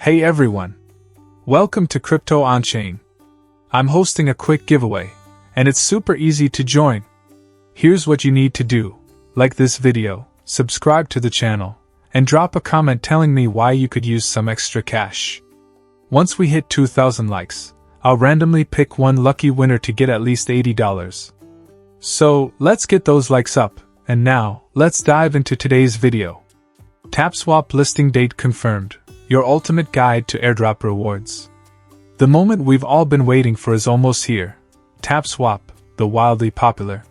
Hey everyone! Welcome to Crypto On-Chain. I'm hosting a quick giveaway, and it's super easy to join. Here's what you need to do. Like this video, subscribe to the channel, and drop a comment telling me why you could use some extra cash. Once we hit 2,000 likes, I'll randomly pick one lucky winner to get at least $80. So, let's get those likes up, and now, let's dive into today's video. Tapswap listing date confirmed, your ultimate guide to airdrop rewards. The moment we've all been waiting for is almost here. Tapswap, the wildly popular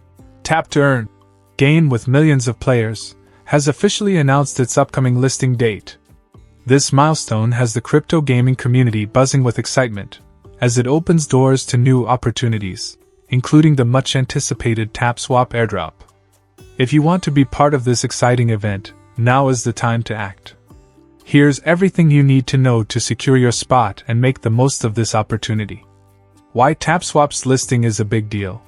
tap to earn game with millions of players, has officially announced its upcoming listing date. This milestone has the crypto gaming community buzzing with excitement, as it opens doors to new opportunities, including the much-anticipated Tapswap Airdrop. If you want to be part of this exciting event, now is the time to act. Here's everything you need to know to secure your spot and make the most of this opportunity. Why Tapswap's listing is a big deal.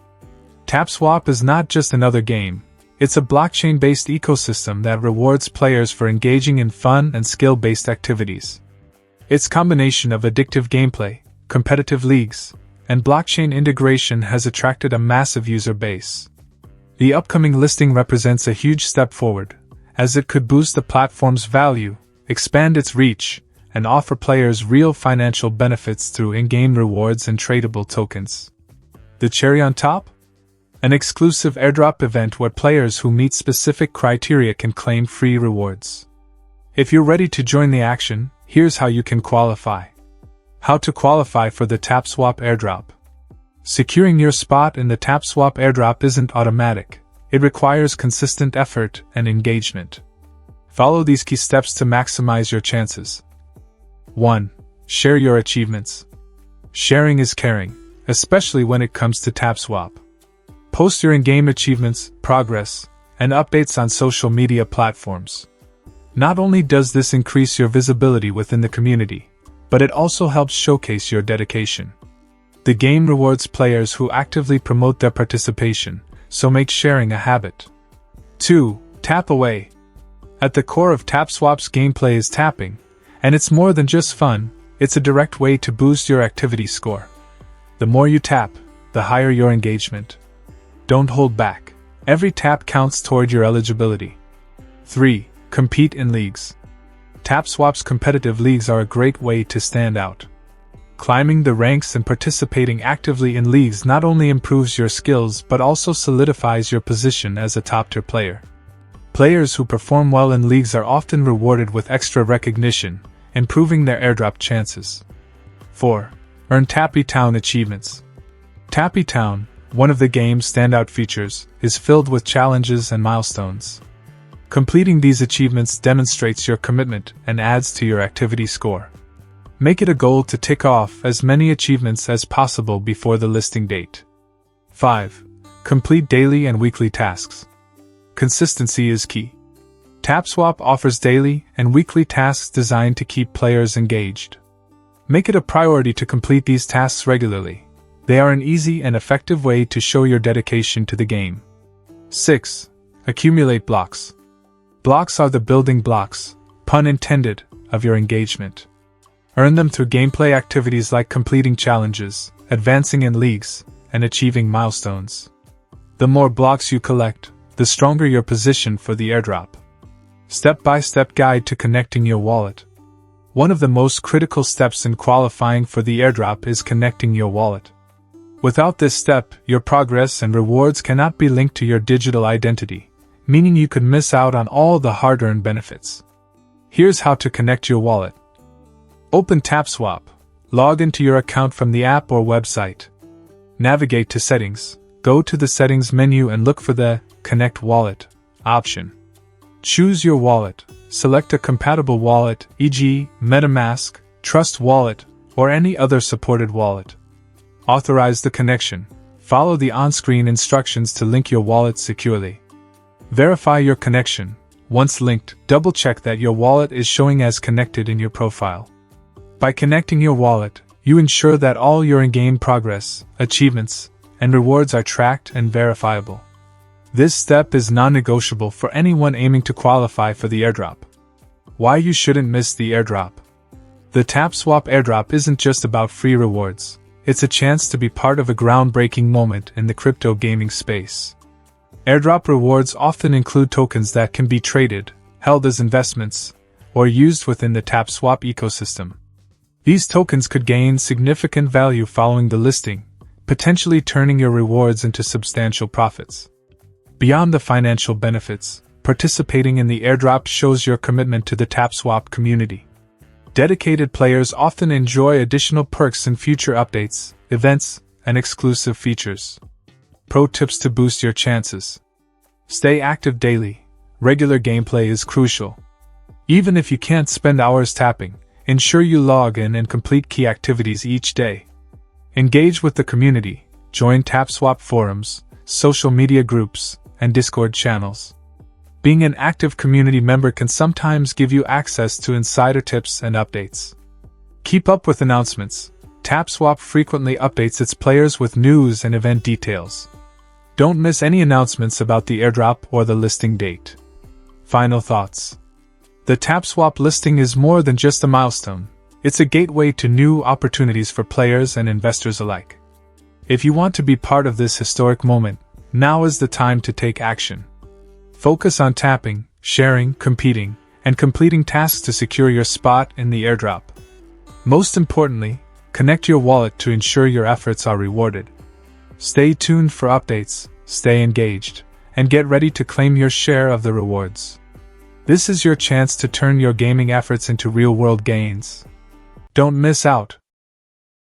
Tapswap is not just another game, it's a blockchain-based ecosystem that rewards players for engaging in fun and skill-based activities. Its combination of addictive gameplay, competitive leagues, and blockchain integration has attracted a massive user base. The upcoming listing represents a huge step forward, as it could boost the platform's value, expand its reach, and offer players real financial benefits through in-game rewards and tradable tokens. The cherry on top? An exclusive airdrop event where players who meet specific criteria can claim free rewards. If you're ready to join the action, here's how you can qualify. How to qualify for the Tapswap Airdrop. Securing your spot in the Tapswap Airdrop isn't automatic. It requires consistent effort and engagement. Follow these key steps to maximize your chances. 1. Share your achievements. Sharing is caring, especially when it comes to Tapswap. Post your in-game achievements, progress, and updates on social media platforms. Not only does this increase your visibility within the community, but it also helps showcase your dedication. The game rewards players who actively promote their participation, so make sharing a habit. 2. Tap away. At the core of Tapswap's gameplay is tapping, and it's more than just fun, it's a direct way to boost your activity score. The more you tap, the higher your engagement. Don't hold back. Every tap counts toward your eligibility. 3. Compete in leagues. Tapswap's competitive leagues are a great way to stand out. Climbing the ranks and participating actively in leagues not only improves your skills but also solidifies your position as a top-tier player. Players who perform well in leagues are often rewarded with extra recognition, improving their airdrop chances. 4. Earn Tappy Town achievements. Tappy Town, one of the game's standout features, is filled with challenges and milestones. Completing these achievements demonstrates your commitment and adds to your activity score. Make it a goal to tick off as many achievements as possible before the listing date. 5. Complete daily and weekly tasks. Consistency is key. Tapswap offers daily and weekly tasks designed to keep players engaged. Make it a priority to complete these tasks regularly. They are an easy and effective way to show your dedication to the game. 6. Accumulate blocks. Blocks are the building blocks, pun intended, of your engagement. Earn them through gameplay activities like completing challenges, advancing in leagues, and achieving milestones. The more blocks you collect, the stronger your position for the airdrop. Step-by-step guide to connecting your wallet. One of the most critical steps in qualifying for the airdrop is connecting your wallet. Without this step, your progress and rewards cannot be linked to your digital identity, meaning you could miss out on all the hard-earned benefits. Here's how to connect your wallet. Open Tapswap. Log into your account from the app or website. Navigate to Settings. Go to the Settings menu and look for the Connect Wallet option. Choose your wallet. Select a compatible wallet, e.g., MetaMask, Trust Wallet, or any other supported wallet. Authorize the connection. Follow the on-screen instructions to link your wallet securely. Verify your connection. Once linked, double-check that your wallet is showing as connected in your profile. By connecting your wallet, you ensure that all your in-game progress, achievements, and rewards are tracked and verifiable. This step is non-negotiable for anyone aiming to qualify for the airdrop. Why you shouldn't miss the airdrop. The Tapswap Airdrop isn't just about free rewards, it's a chance to be part of a groundbreaking moment in the crypto gaming space. Airdrop rewards often include tokens that can be traded, held as investments, or used within the Tapswap ecosystem. These tokens could gain significant value following the listing, potentially turning your rewards into substantial profits. Beyond the financial benefits, participating in the airdrop shows your commitment to the Tapswap community. Dedicated players often enjoy additional perks in future updates, events, and exclusive features. Pro tips to boost your chances. Stay active daily. Regular gameplay is crucial. Even if you can't spend hours tapping, ensure you log in and complete key activities each day. Engage with the community, join Tapswap forums, social media groups, and Discord channels. Being an active community member can sometimes give you access to insider tips and updates. Keep up with announcements. Tapswap frequently updates its players with news and event details. Don't miss any announcements about the airdrop or the listing date. Final thoughts. The Tapswap listing is more than just a milestone. It's a gateway to new opportunities for players and investors alike. If you want to be part of this historic moment, now is the time to take action. Focus on tapping, sharing, competing, and completing tasks to secure your spot in the airdrop. Most importantly, connect your wallet to ensure your efforts are rewarded. Stay tuned for updates, stay engaged, and get ready to claim your share of the rewards. This is your chance to turn your gaming efforts into real-world gains. Don't miss out.